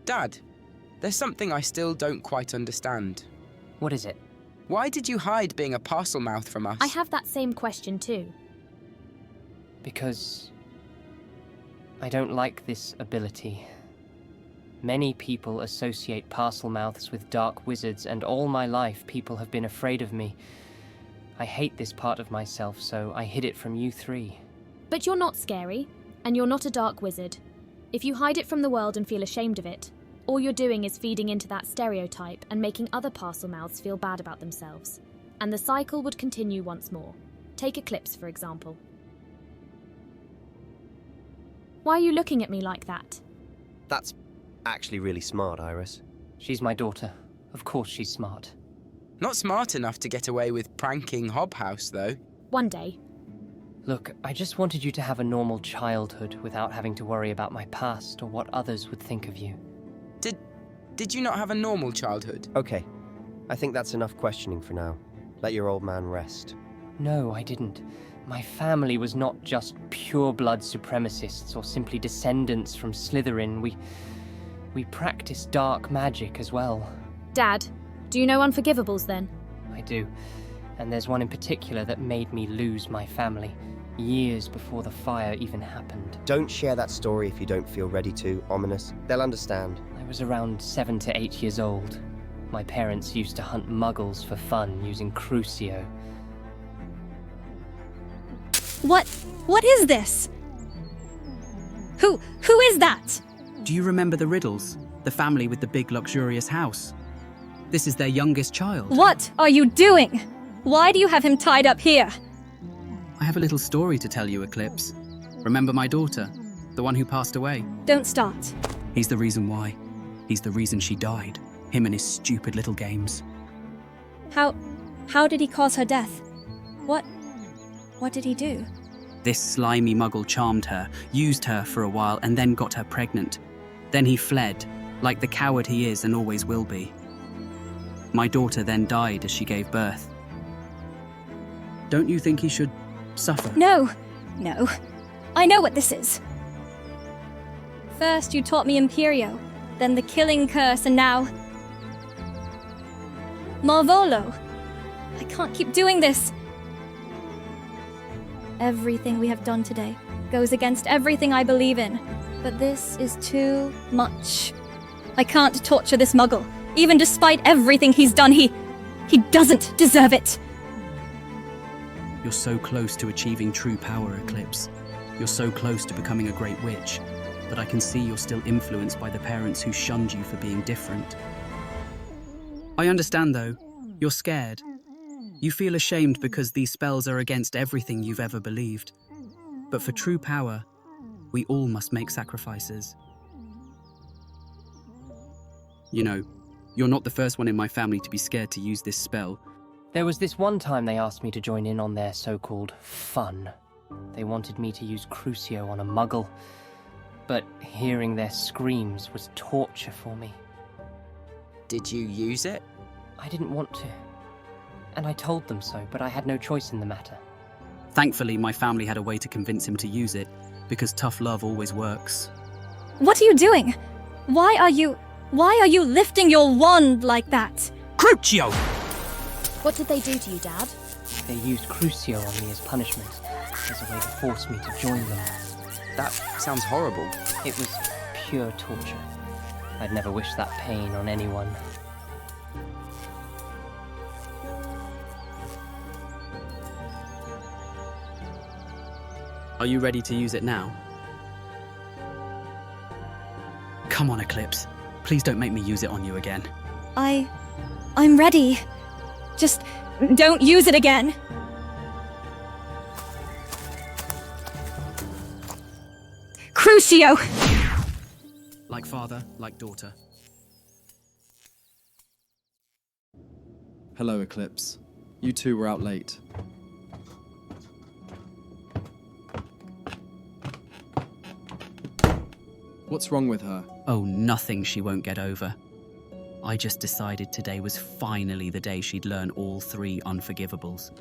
Dad, there's something I still don't quite understand. What is it? Why did you hide being a parselmouth from us? I have that same question too. Because I don't like this ability. Many people associate parselmouths with dark wizards, and all my life people have been afraid of me. I hate this part of myself, so I hid it from you three. But you're not scary, and you're not a dark wizard. If you hide it from the world and feel ashamed of it, all you're doing is feeding into that stereotype and making other parselmouths feel bad about themselves. And the cycle would continue once more. Take Eclipse, for example. Why are you looking at me like that? That's actually really smart, Iris. She's my daughter. Of course she's smart. Not smart enough to get away with pranking Hobhouse, though. One day. Look, I just wanted you to have a normal childhood without having to worry about my past or what others would think of you. Did you not have a normal childhood? Okay, I think that's enough questioning for now. Let your old man rest. No, I didn't. My family was not just pure-blood supremacists or simply descendants from Slytherin. We practiced dark magic as well. Dad, do you know Unforgivables then? I do. And there's one in particular that made me lose my family, years before the fire even happened. Don't share that story if you don't feel ready to, Ominous. They'll understand. I was around 7 to 8 years old. My parents used to hunt muggles for fun using Crucio. What is this? Who is that? Do you remember the Riddles? The family with the big luxurious house? This is their youngest child. What are you doing? Why do you have him tied up here? I have a little story to tell you, Eclipse. Remember my daughter? The one who passed away? Don't start. He's the reason why. He's the reason she died. Him and his stupid little games. How did he cause her death? What did he do? This slimy muggle charmed her, used her for a while, and then got her pregnant. Then he fled, like the coward he is and always will be. My daughter then died as she gave birth. Don't you think he should suffer? No. I know what this is. First you taught me Imperio, then the killing curse, and now... Marvolo. I can't keep doing this. Everything we have done today goes against everything I believe in. But this is too much. I can't torture this muggle. Even despite everything he's done, he doesn't deserve it. You're so close to achieving true power, Eclipse. You're so close to becoming a great witch. But I can see you're still influenced by the parents who shunned you for being different. I understand, though. You're scared. You feel ashamed because these spells are against everything you've ever believed. But for true power, we all must make sacrifices. You know, you're not the first one in my family to be scared to use this spell. There was this one time they asked me to join in on their so-called fun. They wanted me to use Crucio on a muggle, but hearing their screams was torture for me. Did you use it? I didn't want to. And I told them so, but I had no choice in the matter. Thankfully, my family had a way to convince him to use it, because tough love always works. What are you doing? Why are you lifting your wand like that? Crucio! What did they do to you, Dad? They used Crucio on me as punishment, as a way to force me to join them. That sounds horrible. It was pure torture. I'd never wish that pain on anyone. Are you ready to use it now? Come on, Eclipse. Please don't make me use it on you again. I'm ready. Just don't use it again. Crucio! Like father, like daughter. Hello, Eclipse. You two were out late. What's wrong with her? Oh, nothing she won't get over. I just decided today was finally the day she'd learn all 3 Unforgivables.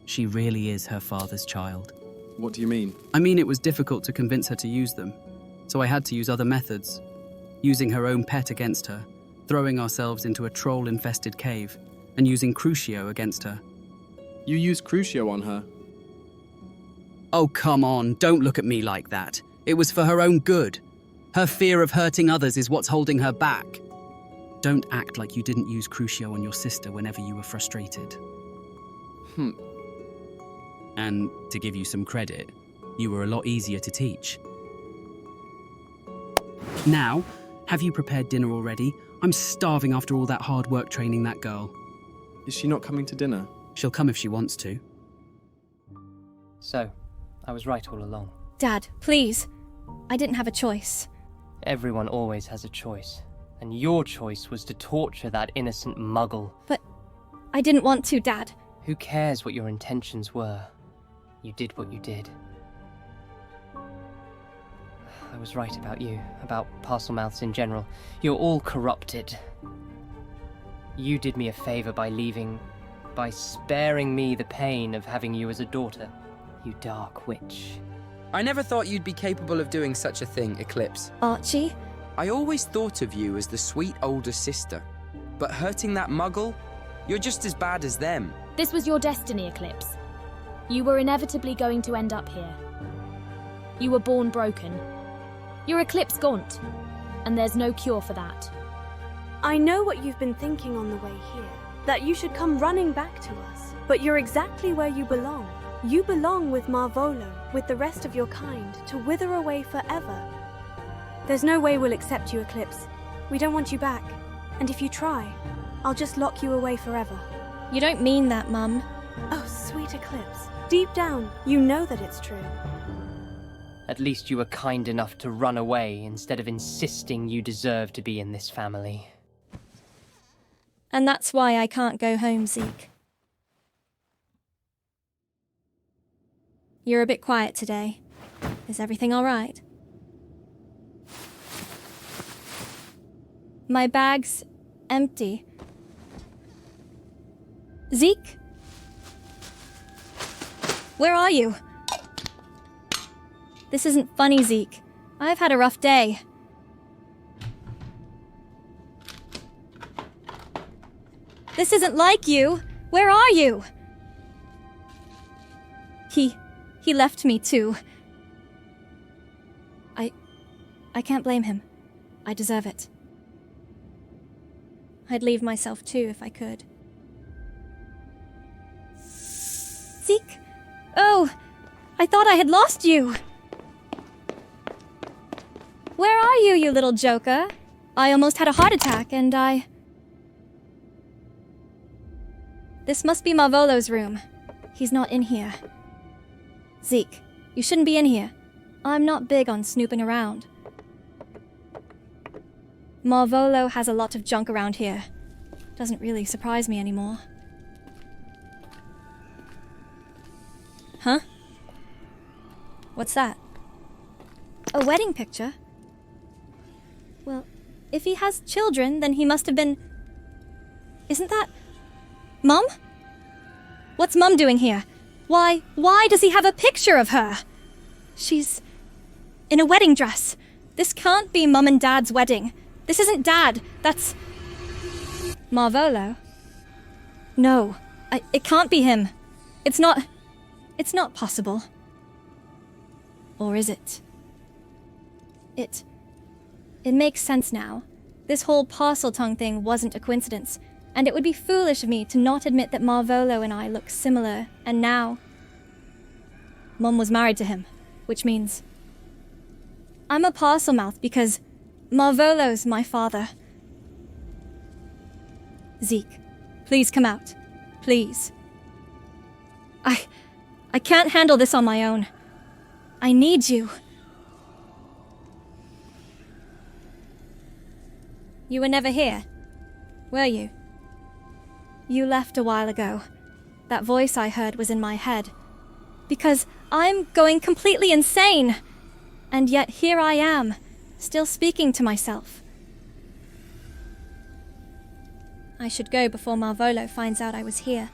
She really is her father's child. What do you mean? I mean, it was difficult to convince her to use them, so I had to use other methods. using her own pet against her, throwing ourselves into a troll-infested cave, and using Crucio against her. You used Crucio on her. Oh, come on, don't look at me like that. It was for her own good. Her fear of hurting others is what's holding her back. Don't act like you didn't use Crucio on your sister whenever you were frustrated. And to give you some credit, you were a lot easier to teach. Now, have you prepared dinner already? I'm starving after all that hard work training that girl. Is she not coming to dinner? She'll come if she wants to. So, I was right all along. Dad, please. I didn't have a choice. Everyone always has a choice. And your choice was to torture that innocent muggle. But I didn't want to, Dad. Who cares what your intentions were? You did what you did. I was right about you, about parselmouths in general. You're all corrupted. You did me a favor by leaving, by sparing me the pain of having you as a daughter. You dark witch. I never thought you'd be capable of doing such a thing, Eclipse. Archie? I always thought of you as the sweet older sister. But hurting that muggle? You're just as bad as them. This was your destiny, Eclipse. You were inevitably going to end up here. You were born broken. You're Eclipse Gaunt, and there's no cure for that. I know what you've been thinking on the way here, that you should come running back to us. But you're exactly where you belong. You belong with Marvolo, with the rest of your kind, to wither away forever. There's no way we'll accept you, Eclipse. We don't want you back. And if you try, I'll just lock you away forever. You don't mean that, Mum. Oh, sweet Eclipse. Deep down, you know that it's true. At least you were kind enough to run away instead of insisting you deserve to be in this family. And that's why I can't go home, Zeke. You're a bit quiet today. Is everything all right? My bag's empty. Zeke? Where are you? This isn't funny, Zeke. I've had a rough day. This isn't like you. Where are you? He left me too. I can't blame him. I deserve it. I'd leave myself too if I could. Zeke? Oh, I thought I had lost you. Where are you, you little joker? I almost had a heart attack and This must be Marvolo's room. He's not in here. Zeke, you shouldn't be in here. I'm not big on snooping around. Marvolo has a lot of junk around here. Doesn't really surprise me anymore. Huh? What's that? A wedding picture? Well, if he has children, then he must have been... Isn't that... Mum? What's Mum doing here? Why does he have a picture of her? She's... in a wedding dress. This can't be Mum and Dad's wedding. This isn't Dad. That's... Marvolo? No, it can't be him. It's not possible. Or is it? It makes sense now. This whole parcel tongue thing wasn't a coincidence, and it would be foolish of me to not admit that Marvolo and I look similar, and now... Mum was married to him, which means... I'm a parselmouth because Marvolo's my father. Zeke, please come out. Please. I can't handle this on my own. I need you. You were never here, were you? You left a while ago. That voice I heard was in my head. Because I'm going completely insane. And yet here I am, still speaking to myself. I should go before Marvolo finds out I was here.